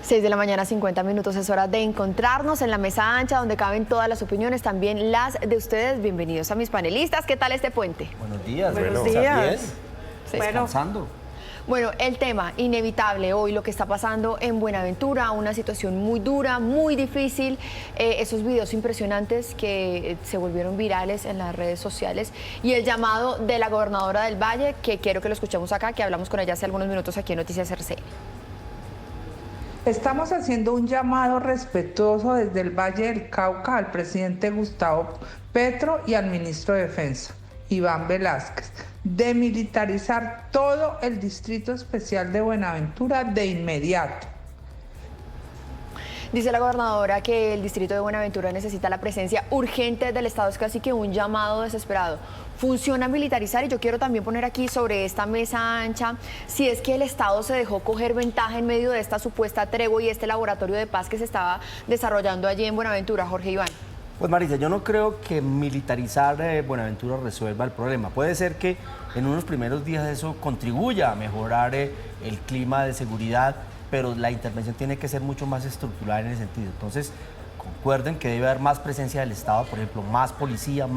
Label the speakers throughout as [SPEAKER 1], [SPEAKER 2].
[SPEAKER 1] 6 de la mañana, 50 minutos. Es hora de encontrarnos en la mesa ancha donde caben todas las opiniones, también las de ustedes. Bienvenidos a mis panelistas. ¿Qué tal este puente?
[SPEAKER 2] Buenos días.
[SPEAKER 1] Buenos
[SPEAKER 2] días.
[SPEAKER 1] días.
[SPEAKER 2] Bien. Descansando.
[SPEAKER 1] Bueno, el tema inevitable hoy, lo que está pasando en Buenaventura, una situación muy dura, muy difícil, esos videos impresionantes que se volvieron virales en las redes sociales y el llamado de la gobernadora del Valle, que quiero que lo escuchemos acá, que hablamos con ella hace algunos minutos aquí en Noticias RCN.
[SPEAKER 3] Estamos haciendo un llamado respetuoso desde el Valle del Cauca al presidente Gustavo Petro y al ministro de Defensa, Iván Velásquez, de militarizar todo el Distrito Especial de Buenaventura de inmediato.
[SPEAKER 1] Dice la gobernadora que el distrito de Buenaventura necesita la presencia urgente del Estado, es casi que un llamado desesperado. Funciona militarizar, y yo quiero también poner aquí sobre esta mesa ancha si es que el Estado se dejó coger ventaja en medio de esta supuesta tregua y este laboratorio de paz que se estaba desarrollando allí en Buenaventura. Jorge Iván.
[SPEAKER 2] Pues Marisa, yo no creo que militarizar Buenaventura resuelva el problema. Puede ser que en unos primeros días eso contribuya a mejorar el clima de seguridad, pero la intervención tiene que ser mucho más estructural en ese sentido. Entonces, concuerden que debe haber más presencia del Estado, por ejemplo, más policía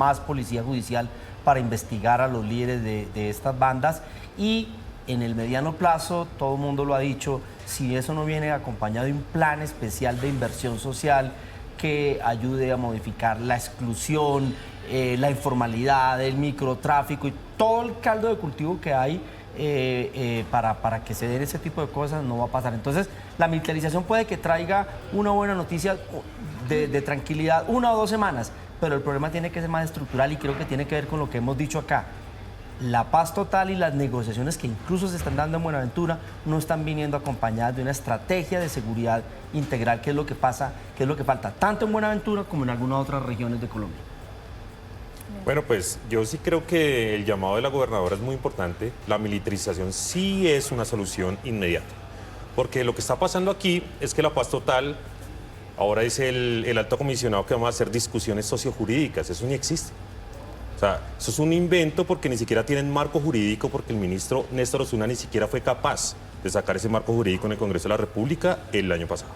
[SPEAKER 2] judicial para investigar a los líderes de estas bandas, y en el mediano plazo, todo el mundo lo ha dicho, si eso no viene acompañado de un plan especial de inversión social que ayude a modificar la exclusión, la informalidad, el microtráfico y todo el caldo de cultivo que hay para que se den ese tipo de cosas, no va a pasar. Entonces, la militarización puede que traiga una buena noticia de tranquilidad 1 o 2 semanas, pero el problema tiene que ser más estructural y creo que tiene que ver con lo que hemos dicho acá. La paz total y las negociaciones que incluso se están dando en Buenaventura no están viniendo acompañadas de una estrategia de seguridad integral, que es lo que pasa, que es lo que falta tanto en Buenaventura como en algunas otras regiones de Colombia.
[SPEAKER 4] Bueno, pues yo sí creo que el llamado de la gobernadora es muy importante. La militarización sí es una solución inmediata, porque lo que está pasando aquí es que la paz total, ahora dice el alto comisionado que vamos a hacer discusiones sociojurídicas, eso ni existe. O sea, eso es un invento porque ni siquiera tienen marco jurídico, porque el ministro Néstor Osuna ni siquiera fue capaz de sacar ese marco jurídico en el Congreso de la República el año pasado.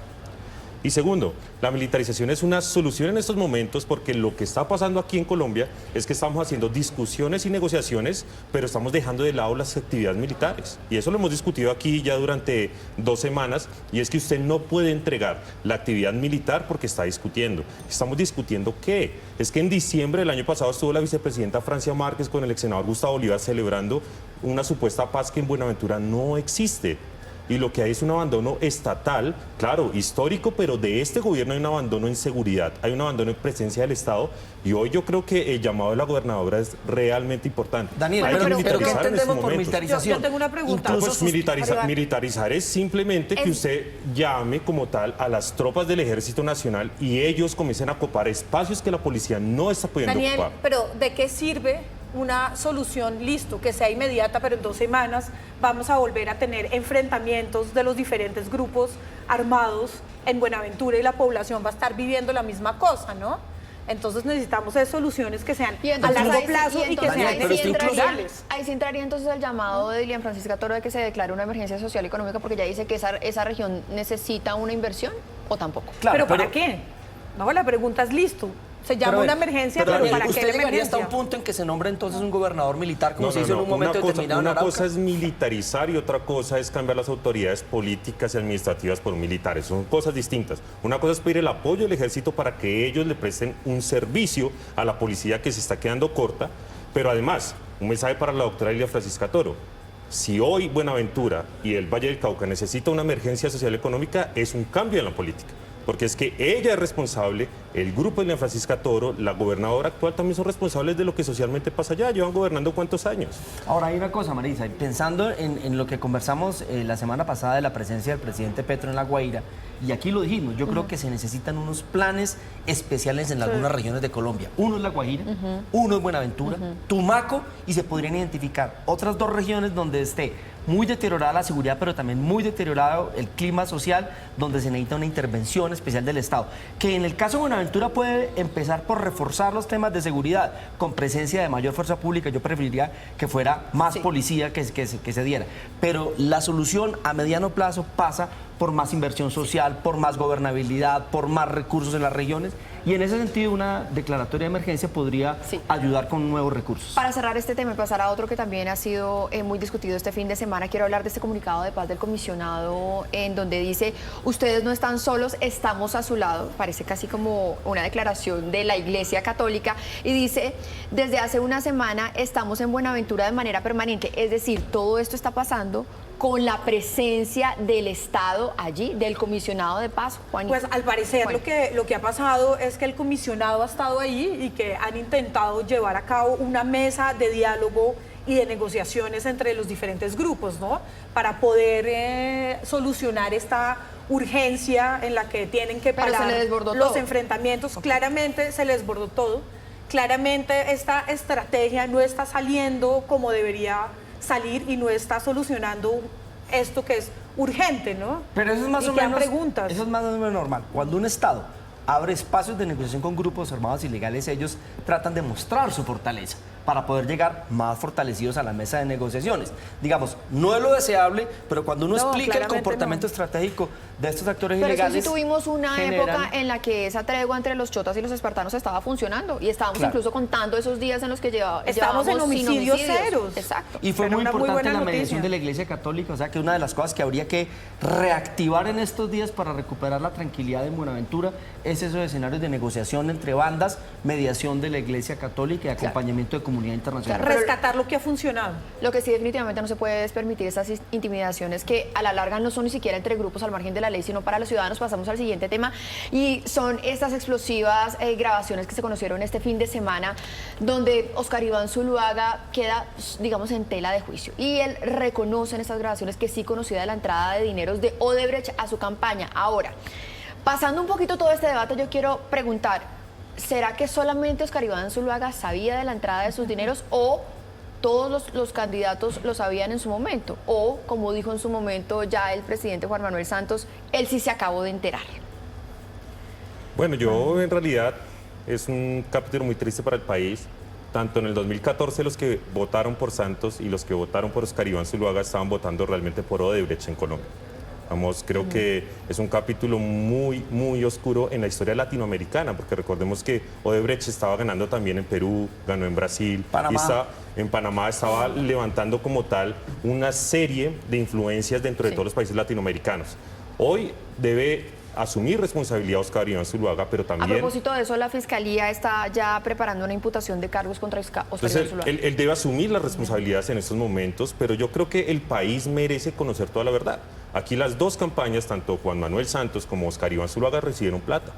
[SPEAKER 4] Y segundo, la militarización es una solución en estos momentos porque lo que está pasando aquí en Colombia es que estamos haciendo discusiones y negociaciones, pero estamos dejando de lado las actividades militares. Y eso lo hemos discutido aquí ya durante 2 semanas, y es que usted no puede entregar la actividad militar porque está discutiendo. ¿Estamos discutiendo qué? Es que en diciembre del año pasado estuvo la vicepresidenta Francia Márquez con el ex senador Gustavo Bolívar celebrando una supuesta paz que en Buenaventura no existe. Y lo que hay es un abandono estatal, claro, histórico, pero de este gobierno hay un abandono en seguridad, hay un abandono en presencia del Estado, y hoy yo creo que el llamado de la gobernadora es realmente importante.
[SPEAKER 2] Daniel, pero ¿qué entendemos por militarización?
[SPEAKER 5] Yo tengo una pregunta.
[SPEAKER 4] Pues militarizar es simplemente que usted llame como tal a las tropas del Ejército Nacional y ellos comiencen a ocupar espacios que la policía no está pudiendo
[SPEAKER 5] Daniel,
[SPEAKER 4] ocupar.
[SPEAKER 5] pero ¿de qué sirve una solución, listo, que sea inmediata, pero en 2 semanas vamos a volver a tener enfrentamientos de los diferentes grupos armados en Buenaventura y la población va a estar viviendo la misma cosa, ¿no? Entonces necesitamos soluciones que sean a largo plazo y que sean estructurales.
[SPEAKER 1] Ahí sí entraría entonces el llamado de Dilian Francisca Toro de que se declare una emergencia social y económica, porque ya dice que esa región necesita una inversión, ¿o tampoco?
[SPEAKER 2] Claro,
[SPEAKER 5] ¿Pero para qué? No, la pregunta es listo. Se llama una emergencia, pero ¿para qué
[SPEAKER 2] usted
[SPEAKER 5] la
[SPEAKER 2] llegaría
[SPEAKER 5] emergencia?
[SPEAKER 2] hasta un punto en que se nombre entonces un gobernador militar, como se hizo en un momento determinado en
[SPEAKER 4] Una
[SPEAKER 2] Arauca.
[SPEAKER 4] cosa es militarizar y otra cosa es cambiar las autoridades políticas y administrativas por militares. Son cosas distintas. Una cosa es pedir el apoyo del ejército para que ellos le presten un servicio a la policía que se está quedando corta, pero además, un mensaje para la doctora Dilian Francisca Toro. Si hoy Buenaventura y el Valle del Cauca necesita una emergencia social y económica, es un cambio en la política. Porque es que ella es responsable, el grupo de Dilian Francisca Toro, la gobernadora actual también son responsables de lo que socialmente pasa allá. Llevan gobernando ¿cuántos años?
[SPEAKER 2] Ahora hay una cosa, Marisa, pensando en lo que conversamos la semana pasada de la presencia del presidente Petro en La Guaira, y aquí lo dijimos, yo creo que se necesitan unos planes especiales en algunas regiones de Colombia. Uno es La Guaira, uno es Buenaventura, Tumaco, y se podrían identificar otras 2 regiones donde esté muy deteriorada la seguridad, pero también muy deteriorado el clima social, donde se necesita una intervención especial del Estado. Que en el caso de Buenaventura puede empezar por reforzar los temas de seguridad, con presencia de mayor fuerza pública. Yo preferiría que fuera más policía que se diera. Pero la solución a mediano plazo pasa por más inversión social, por más gobernabilidad, por más recursos en las regiones. Y en ese sentido, una declaratoria de emergencia podría ayudar con nuevos recursos.
[SPEAKER 1] Para cerrar este tema y pasar a otro que también ha sido muy discutido este fin de semana, quiero hablar de este comunicado de paz del comisionado, en donde dice: ustedes no están solos, estamos a su lado. Parece casi como una declaración de la Iglesia Católica, y dice: desde hace una semana estamos en Buenaventura de manera permanente. Es decir, todo esto está pasando con la presencia del Estado allí, del comisionado de paz, Juanito.
[SPEAKER 5] Pues al parecer lo que ha pasado es que el comisionado ha estado ahí y que han intentado llevar a cabo una mesa de diálogo y de negociaciones entre los diferentes grupos, ¿no? Para poder solucionar esta urgencia en la que tienen que parar los enfrentamientos. Claramente se les desbordó todo. Claramente esta estrategia no está saliendo como debería salir y no está solucionando esto que es urgente, ¿no?
[SPEAKER 2] Pero eso es más o menos
[SPEAKER 5] preguntas.
[SPEAKER 2] Eso es más o menos normal. Cuando un Estado abre espacios de negociación con grupos armados ilegales, ellos tratan de mostrar su fortaleza para poder llegar más fortalecidos a la mesa de negociaciones. Digamos, no es lo deseable, pero cuando uno explica el comportamiento estratégico de estos actores ilegales...
[SPEAKER 1] Pero sí tuvimos una época en la que esa tregua entre los chotas y los espartanos estaba funcionando, y estábamos incluso contando esos días en los que
[SPEAKER 5] estábamos en homicidios ceros.
[SPEAKER 1] Exacto.
[SPEAKER 2] Y fue muy importante la mediación de la Iglesia Católica, o sea que una de las cosas que habría que reactivar en estos días para recuperar la tranquilidad en Buenaventura es esos escenarios de negociación entre bandas, mediación de la Iglesia Católica y acompañamiento de comunidad internacional.
[SPEAKER 5] Rescatar lo que ha funcionado.
[SPEAKER 1] Lo que sí definitivamente no se puede es permitir estas intimidaciones que a la larga no son ni siquiera entre grupos al margen de la ley, sino para los ciudadanos. Pasamos al siguiente tema, y son estas explosivas grabaciones que se conocieron este fin de semana, donde Óscar Iván Zuluaga queda, digamos, en tela de juicio. Y él reconoce en estas grabaciones que sí conocía de la entrada de dineros de Odebrecht a su campaña. Ahora, pasando un poquito todo este debate, yo quiero preguntar: ¿será que solamente Óscar Iván Zuluaga sabía de la entrada de sus dineros, o todos los candidatos lo sabían en su momento? O, como dijo en su momento ya el presidente Juan Manuel Santos, él sí se acabó de enterar.
[SPEAKER 4] Bueno, yo en realidad es un capítulo muy triste para el país. Tanto en el 2014 los que votaron por Santos y los que votaron por Óscar Iván Zuluaga estaban votando realmente por Odebrecht en Colombia. Vamos, creo que es un capítulo muy, muy oscuro en la historia latinoamericana, porque recordemos que Odebrecht estaba ganando también en Perú, ganó en Brasil, y en Panamá estaba levantando como tal una serie de influencias dentro de todos los países latinoamericanos. Hoy debe asumir responsabilidad Óscar Iván Zuluaga, pero también...
[SPEAKER 1] A propósito de eso, la Fiscalía está ya preparando una imputación de cargos contra Óscar Iván Zuluaga.
[SPEAKER 4] Él debe asumir las responsabilidades en estos momentos, pero yo creo que el país merece conocer toda la verdad. Aquí las dos campañas, tanto Juan Manuel Santos como Óscar Iván Zuluaga, recibieron plata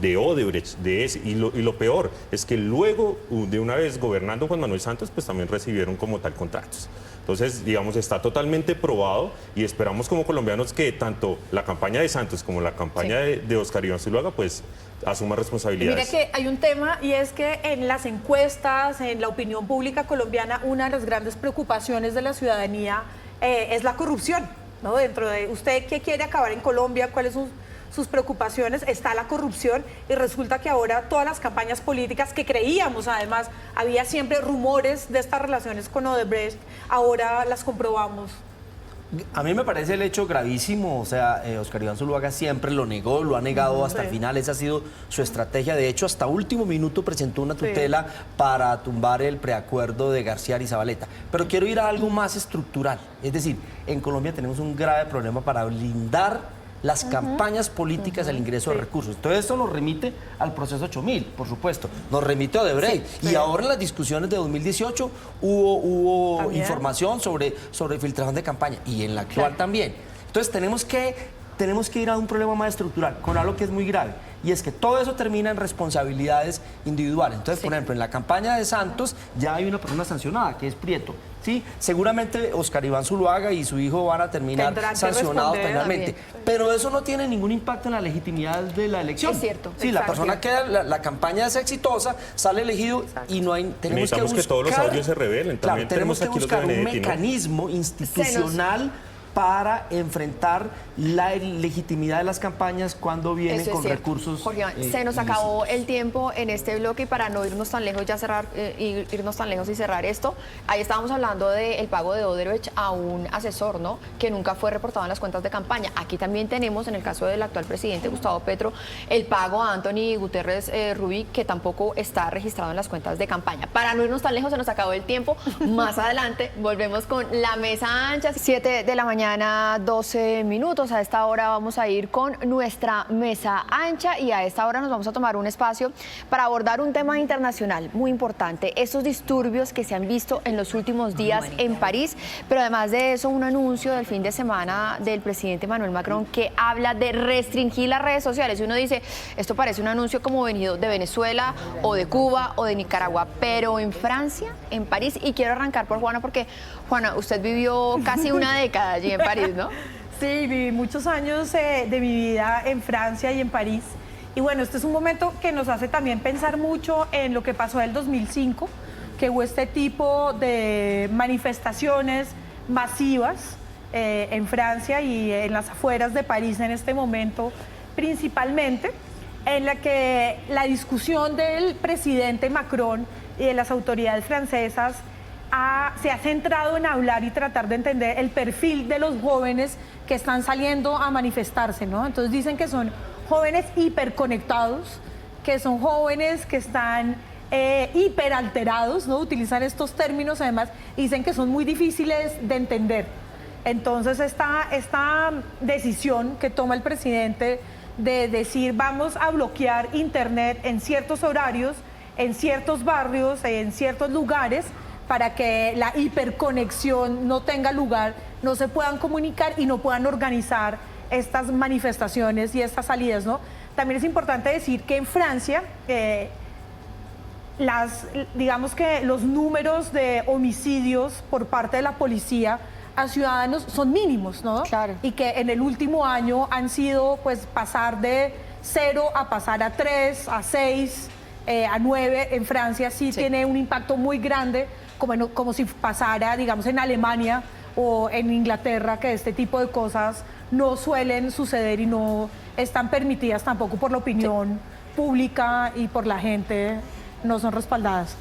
[SPEAKER 4] de Odebrecht, de ese, y lo peor es que luego, de una vez gobernando Juan Manuel Santos, pues también recibieron como tal contratos. Entonces, digamos, está totalmente probado, y esperamos como colombianos que tanto la campaña de Santos como la campaña de Óscar Iván Zuluaga, pues asuma responsabilidades.
[SPEAKER 5] Mira que hay un tema, y es que en las encuestas, en la opinión pública colombiana, una de las grandes preocupaciones de la ciudadanía es la corrupción, ¿no? Dentro de usted, ¿qué quiere acabar en Colombia? ¿Cuáles son sus preocupaciones? Está la corrupción, y resulta que ahora todas las campañas políticas que creíamos, además, había siempre rumores de estas relaciones con Odebrecht, ahora las comprobamos.
[SPEAKER 2] A mí me parece el hecho gravísimo, o sea, Óscar Iván Zuluaga siempre lo negó, lo ha negado hasta el final, esa ha sido su estrategia. De hecho, hasta último minuto presentó una tutela para tumbar el preacuerdo de García Arizabaleta. Pero quiero ir a algo más estructural, es decir, en Colombia tenemos un grave problema para blindar las campañas políticas al ingreso de recursos. Entonces esto nos remite al proceso 8000, por supuesto, nos remite a Odebrecht. Y ahora en las discusiones de 2018 hubo información sobre filtración de campaña, y en la actual también. Entonces tenemos que tenemos que ir a un problema más estructural, con algo que es muy grave. Y es que todo eso termina en responsabilidades individuales. Entonces, por ejemplo, en la campaña de Santos ya hay una persona sancionada, que es Prieto. ¿Sí? Seguramente Oscar Iván Zuluaga y su hijo van a terminar
[SPEAKER 5] Tendrán que
[SPEAKER 2] sancionados
[SPEAKER 5] responder
[SPEAKER 2] penalmente.
[SPEAKER 5] también.
[SPEAKER 2] Pero eso no tiene ningún impacto en la legitimidad de la elección.
[SPEAKER 1] Es cierto.
[SPEAKER 2] Sí, la
[SPEAKER 5] Exacto.
[SPEAKER 2] persona queda, la campaña es exitosa, sale elegido y no hay...
[SPEAKER 4] Necesitamos que todos los audios se revelen.
[SPEAKER 2] Claro,
[SPEAKER 4] También
[SPEAKER 2] tenemos que
[SPEAKER 4] aquí los de
[SPEAKER 2] buscar un
[SPEAKER 4] Benedetti, ¿no?
[SPEAKER 2] mecanismo institucional para enfrentar la legitimidad de las campañas cuando vienen
[SPEAKER 1] Eso es
[SPEAKER 2] con
[SPEAKER 1] cierto.
[SPEAKER 2] recursos.
[SPEAKER 1] Jorge Iván, se nos acabó el tiempo en este bloque y para no irnos tan lejos ya cerrar, irnos tan lejos y cerrar esto, ahí estábamos hablando del pago de Odebrecht a un asesor, ¿no? Que nunca fue reportado en las cuentas de campaña. Aquí también tenemos, en el caso del actual presidente Gustavo Petro, el pago a Anthony Guterres Rubí, que tampoco está registrado en las cuentas de campaña. Para no irnos tan lejos, se nos acabó el tiempo. Más adelante volvemos con la mesa ancha. 7 de la mañana, 12 minutos. A esta hora vamos a ir con nuestra mesa ancha y a esta hora nos vamos a tomar un espacio para abordar un tema internacional muy importante, esos disturbios que se han visto en los últimos días en París, pero además de eso un anuncio del fin de semana del presidente Emmanuel Macron que habla de restringir las redes sociales. Y uno dice, esto parece un anuncio como venido de Venezuela o de Cuba o de Nicaragua, pero en Francia, en París, y quiero arrancar por Juana porque, Juana, usted vivió casi una década allí en París, ¿no?
[SPEAKER 5] Sí, viví muchos años de mi vida en Francia y en París. Y bueno, este es un momento que nos hace también pensar mucho en lo que pasó en el 2005, que hubo este tipo de manifestaciones masivas en Francia y en las afueras de París en este momento, principalmente, en la que la discusión del presidente Macron y de las autoridades francesas se ha centrado en hablar y tratar de entender el perfil de los jóvenes que están saliendo a manifestarse, ¿no? Entonces dicen que son jóvenes hiperconectados, que son jóvenes que están hiperalterados, ¿no? Utilizan estos términos, además, dicen que son muy difíciles de entender. Entonces esta decisión que toma el presidente de decir vamos a bloquear internet en ciertos horarios, en ciertos barrios, en ciertos lugares, para que la hiperconexión no tenga lugar, no se puedan comunicar y no puedan organizar estas manifestaciones y estas salidas, ¿no? También es importante decir que en Francia, digamos que los números de homicidios por parte de la policía a ciudadanos son mínimos, ¿no?
[SPEAKER 1] Claro.
[SPEAKER 5] Y que en el último año han sido, pues, pasar de 0 a pasar a 3, a 6, a 9. En Francia sí tiene un impacto muy grande, como si pasara, digamos, en Alemania o en Inglaterra, que este tipo de cosas no suelen suceder y no están permitidas tampoco por la opinión pública y por la gente, no son respaldadas.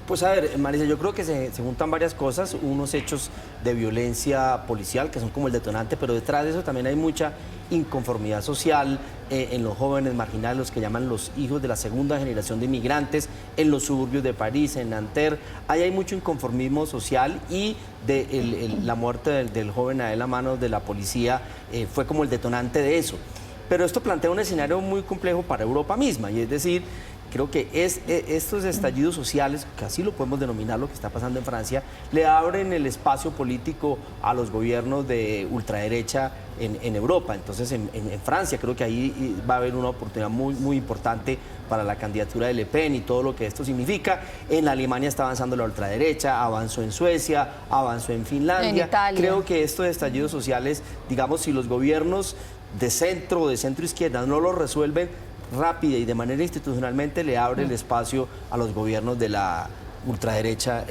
[SPEAKER 2] Pues a ver, Marisa, yo creo que se juntan varias cosas, unos hechos de violencia policial que son como el detonante, pero detrás de eso también hay mucha inconformidad social en los jóvenes marginales, los que llaman los hijos de la segunda generación de inmigrantes, en los suburbios de París, en Nanterre. Ahí hay mucho inconformismo social y la muerte del joven a él a manos de la policía fue como el detonante de eso. Pero esto plantea un escenario muy complejo para Europa misma, y es decir, creo que estos estallidos sociales, que así lo podemos denominar lo que está pasando en Francia, le abren el espacio político a los gobiernos de ultraderecha en Europa. Entonces, en Francia creo que ahí va a haber una oportunidad muy, muy importante para la candidatura de Le Pen y todo lo que esto significa. En Alemania está avanzando la ultraderecha, avanzó en Suecia, avanzó en Finlandia.
[SPEAKER 1] En Italia.
[SPEAKER 2] Creo que estos estallidos sociales, digamos, si los gobiernos de centro o de centro izquierda no lo resuelven rápida y de manera institucionalmente, le abre el espacio a los gobiernos de la ultraderecha,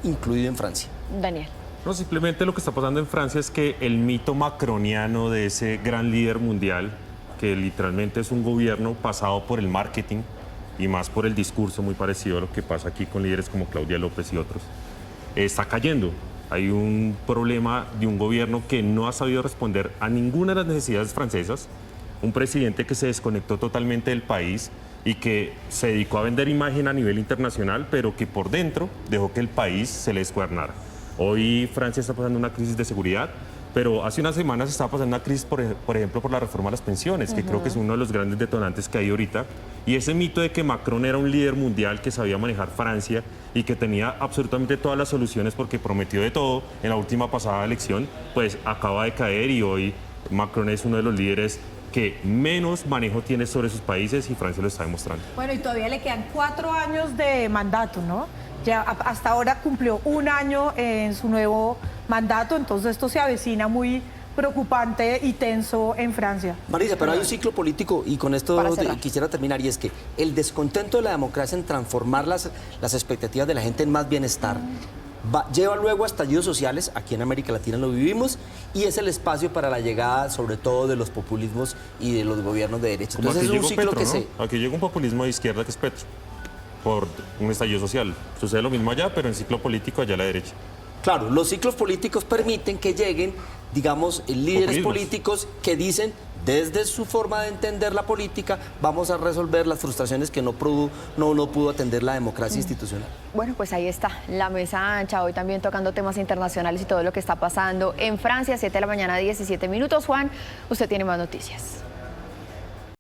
[SPEAKER 2] incluido en Francia.
[SPEAKER 1] Daniel.
[SPEAKER 4] No, simplemente lo que está pasando en Francia es que el mito macroniano de ese gran líder mundial, que literalmente es un gobierno pasado por el marketing y más por el discurso, muy parecido a lo que pasa aquí con líderes como Claudia López y otros, está cayendo. Hay un problema de un gobierno que no ha sabido responder a ninguna de las necesidades francesas, un presidente que se desconectó totalmente del país y que se dedicó a vender imagen a nivel internacional, pero que por dentro dejó que el país se le descuernara. Hoy Francia está pasando una crisis de seguridad, pero hace unas semanas estaba pasando una crisis, por ejemplo, por la reforma a las pensiones, que creo que es uno de los grandes detonantes que hay ahorita. Y ese mito de que Macron era un líder mundial que sabía manejar Francia y que tenía absolutamente todas las soluciones porque prometió de todo en la última pasada elección, pues acaba de caer y hoy Macron es uno de los líderes que menos manejo tiene sobre sus países y Francia lo está demostrando.
[SPEAKER 5] Bueno, y todavía le quedan 4 años de mandato, ¿no? Ya hasta ahora cumplió 1 año en su nuevo mandato, entonces esto se avecina muy preocupante y tenso en Francia.
[SPEAKER 6] Marisa, pero hay un ciclo político y con esto quisiera terminar, y es que el descontento de la democracia en transformar las expectativas de la gente en más bienestar lleva luego a estallidos sociales. Aquí en América Latina lo vivimos, y es el espacio para la llegada sobre todo de los populismos y de los gobiernos de derecha.
[SPEAKER 4] Como
[SPEAKER 6] Entonces
[SPEAKER 4] aquí
[SPEAKER 6] es un
[SPEAKER 4] llegó
[SPEAKER 6] ciclo
[SPEAKER 4] Petro,
[SPEAKER 6] que
[SPEAKER 4] ¿no? Aquí llega un populismo de izquierda que es Petro, por un estallido social. Sucede lo mismo allá, pero en ciclo político allá a la derecha.
[SPEAKER 6] Claro, los ciclos políticos permiten que lleguen, digamos, líderes
[SPEAKER 4] Populismos.
[SPEAKER 6] políticos que dicen, desde su forma de entender la política, vamos a resolver las frustraciones que no pudo atender la democracia institucional.
[SPEAKER 1] Bueno, pues ahí está, la mesa ancha, hoy también tocando temas internacionales y todo lo que está pasando en Francia, 7 de la mañana, 17 minutos. Juan, usted tiene más noticias.